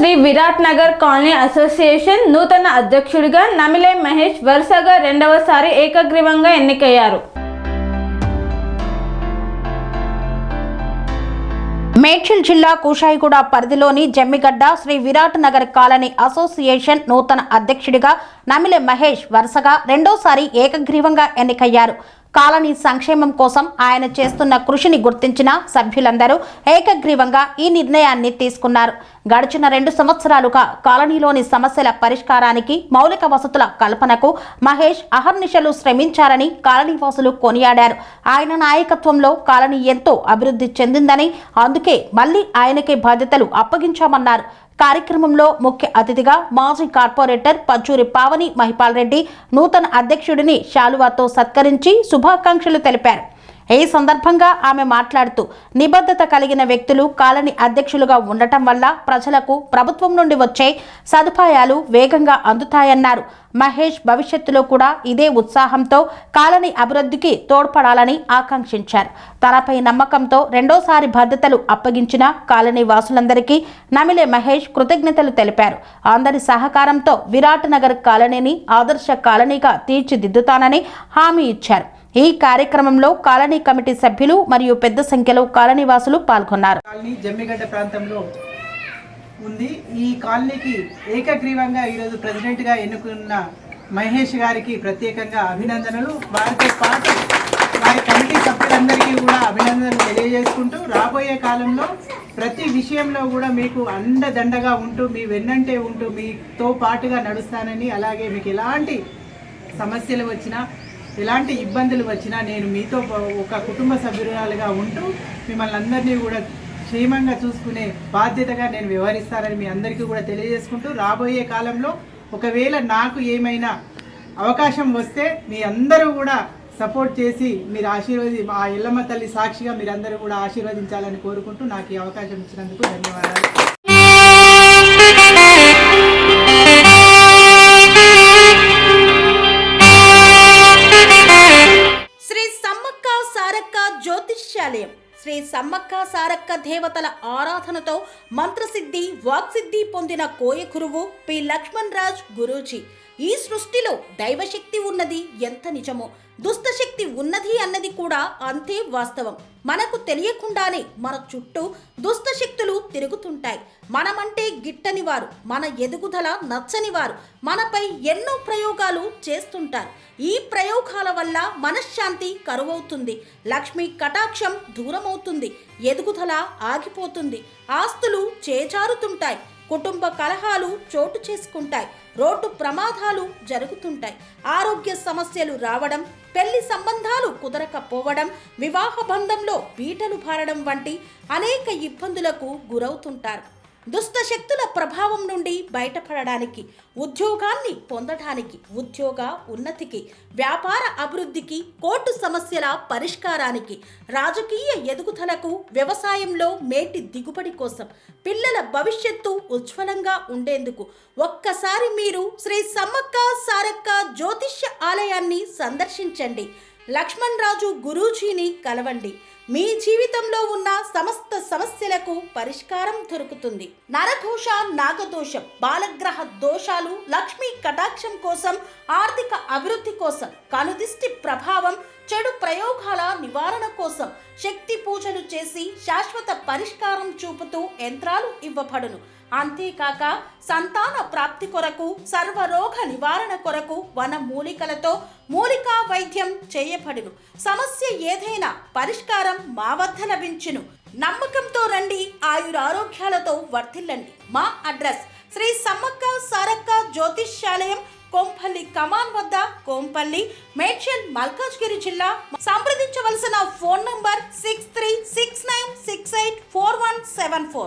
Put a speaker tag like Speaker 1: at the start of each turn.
Speaker 1: Shri Virat Nagar colony association నూతన అధ్యక్షుడిగా నమిలే మహేష్ వరుసగా రెండవసారి ఏకగ్రీవంగా ఎన్నికయ్యారు.
Speaker 2: మేడ్చల్ జిల్లా కుషాయిగూడ పరిధిలోని జమ్మిగడ్డ శ్రీ విరాట్ నగర్ కాలనీ అసోసియేషన్ నూతన అధ్యక్షుడిగా నమిలే మహేష్ వరుసగా రెండోసారి ఏకగ్రీవంగా ఎన్నికయ్యారు. కాలనీ సంక్షేమం కోసం ఆయన చేస్తున్న కృషిని గుర్తించిన సభ్యులందరూ ఏకగ్రీవంగా ఈ నిర్ణయాన్ని తీసుకున్నారు. గడిచిన 2 సంవత్సరాలుగా కాలనీలోని సమస్యల పరిష్కారానికి, మౌలిక వసతుల కల్పనకు మహేష్ అహర్నిశలు శ్రమించారని కాలనీవాసులు కొనియాడారు. ఆయన నాయకత్వంలో కాలనీ ఎంతో అభివృద్ధి చెందిందని, అందుకే మళ్లీ ఆయనకే బాధ్యతలు అప్పగించామన్నారు. కార్యక్రమంలో ముఖ్య అతిథిగా మాజీ కార్పొరేటర్ పచ్చూరి పావని మహిపాల్ రెడ్డి నూతన అధ్యక్షుడిని శాలువాతో సత్కరించి శుభాకాంక్షలు తెలిపారు. ఈ సందర్భంగా ఆమె మాట్లాడుతూ, నిబద్ధత కలిగిన వ్యక్తులు కాలనీ అధ్యక్షులుగా ఉండటం వల్ల ప్రజలకు ప్రభుత్వం నుండి వచ్చే సదుపాయాలు వేగంగా అందుతాయన్నారు. మహేష్ భవిష్యత్తులో కూడా ఇదే ఉత్సాహంతో కాలనీ అభివృద్ధికి తోడ్పడాలని ఆకాంక్షించారు. తనపై నమ్మకంతో రెండోసారి బాధ్యతలు అప్పగించిన కాలనీ వాసులందరికీ నమిలే మహేష్ కృతజ్ఞతలు తెలిపారు. అందరి సహకారంతో విరాట్ నగర్ కాలనీని ఆదర్శ కాలనీగా తీర్చిదిద్దుతానని హామీ ఇచ్చారు. ఈ కార్యక్రమంలో కాలనీ కమిటీ సభ్యులు మరియు పెద్ద సంఖ్యలో కాలనీ వాసులు పాల్గొన్నారు.
Speaker 3: జమ్మిగడ్డ ప్రాంతంలో ఉంది. ఈ కాలనీకి ఏకగ్రీవంగా ఈరోజు ప్రెసిడెంట్గా ఎన్నుకున్న మహేష్ గారికి ప్రత్యేకంగా అభినందనలు. వారితో పాటు వారి కమిటీ సభ్యులందరికీ కూడా అభినందనలు తెలియజేసుకుంటూ, రాబోయే కాలంలో ప్రతి విషయంలో కూడా మీకు అండదండగా ఉంటూ, మీ వెన్నంటే ఉంటూ, మీతో పాటుగా నడుస్తానని, అలాగే మీకు ఎలాంటి సమస్యలు వచ్చినా, ఎలాంటి ఇబ్బందులు వచ్చినా నేను మీతో ఒక కుటుంబ సభ్యురాలుగా ఉంటూ మిమ్మల్ని అందరినీ కూడా క్షేమంగా చూసుకునే బాధ్యతగా నేను వ్యవహరిస్తానని మీ అందరికీ కూడా తెలియజేసుకుంటూ, రాబోయే కాలంలో ఒకవేళ నాకు ఏమైనా అవకాశం వస్తే మీ అందరూ కూడా సపోర్ట్ చేసి మీరు ఆ ఎల్లమ్మ తల్లి సాక్షిగా మీరందరూ కూడా ఆశీర్వదించాలని కోరుకుంటూ నాకు ఈ అవకాశం ఇచ్చినందుకు ధన్యవాదాలు.
Speaker 2: జ్యోతిష్యాలయం శ్రీ సమ్మక్క సారక్క దేవతల ఆరాధనతో మంత్రసిద్ధి, వాక్సిద్ధి పొందిన కోయ గురువు పి లక్ష్మణ్ రాజ్ గురూజీ. ఈ సృష్టిలో దైవశక్తి ఉన్నది ఎంత నిజమో, దుష్టశక్తి ఉన్నది అన్నది కూడా అంతే వాస్తవం. మనకు తెలియకుండానే మన చుట్టూ దుష్టశక్తులు తిరుగుతుంటాయి. మనమంటే గిట్టని వారు, మన ఎదుగుదల నచ్చని వారు మనపై ఎన్నో ప్రయోగాలు చేస్తుంటారు. ఈ ప్రయోగాల వల్ల మనశ్శాంతి కరువవుతుంది, లక్ష్మీ కటాక్షం దూరమవుతుంది, ఎదుగుదల ఆగిపోతుంది, ఆస్తులు చేజారుతుంటాయి, కుటుంబ కలహాలు చోటు చేసుకుంటాయి, రోడ్డు ప్రమాదాలు జరుగుతుంటాయి, ఆరోగ్య సమస్యలు రావడం, పెళ్లి సంబంధాలు కుదరకపోవడం, వివాహ బంధంలో బీటలు భారడం వంటి అనేక ఇబ్బందులకు గురవుతుంటారు. దుష్టశక్తుల ప్రభావం నుండి బయటపడడానికి, ఉద్యోగాన్ని పొందడానికి, ఉద్యోగ ఉన్నతికి, వ్యాపార అభివృద్ధికి, కోర్టు సమస్యల పరిష్కారానికి, రాజకీయ ఎదుగుదలకు, వ్యవసాయంలో మేటి దిగుబడి కోసం, పిల్లల భవిష్యత్తు ఉజ్వలంగా ఉండేందుకు ఒక్కసారి మీరు శ్రీ సమ్మక్క సారక్క జ్యోతిష్య ఆలయాన్ని సందర్శించండి. లక్ష్మణ్ రాజు గురూజీని కలవండి. మీ జీవితంలో ఉన్న సమస్త సమస్యలకు పరిష్కారం దొరుకుతుంది. నరఘోష, నాగదోషం, బాలగ్రహ దోషాలు, లక్ష్మీ కటాక్షం కోసం, ఆర్థిక అభివృద్ధి కోసం, కనుదిష్టి ప్రభావం, చెడు ప్రయోగాల నివారణ కోసం శక్తి పూజలు చేసి శాశ్వత పరిష్కారం చూపుతూ యంత్రాలు ఇవ్వబడును. అంతేకాక సంతాన ప్రాప్తి కొరకు, సర్వరోగ నివారణ కొరకు వన మూలికలతో మూలికా వైద్యం చేయబడును. సమస్య ఏదైనా పరిష్కారం మా వద్ద లభించును. నమ్మకంతో రండి, ఆయురారోగ్యాలతో వర్ధిల్లండి. మా అడ్రస్ శ్రీ సమ్మక్క సారక్క జ్యోతిష్యాలయం, కోంపల్లి కమాన్ వద్ద, కోంపల్లి, మేడ్చల్, మల్కాజ్గిరి జిల్లా. సంప్రదించవలసిన ఫోన్ నంబర్ 6369684174.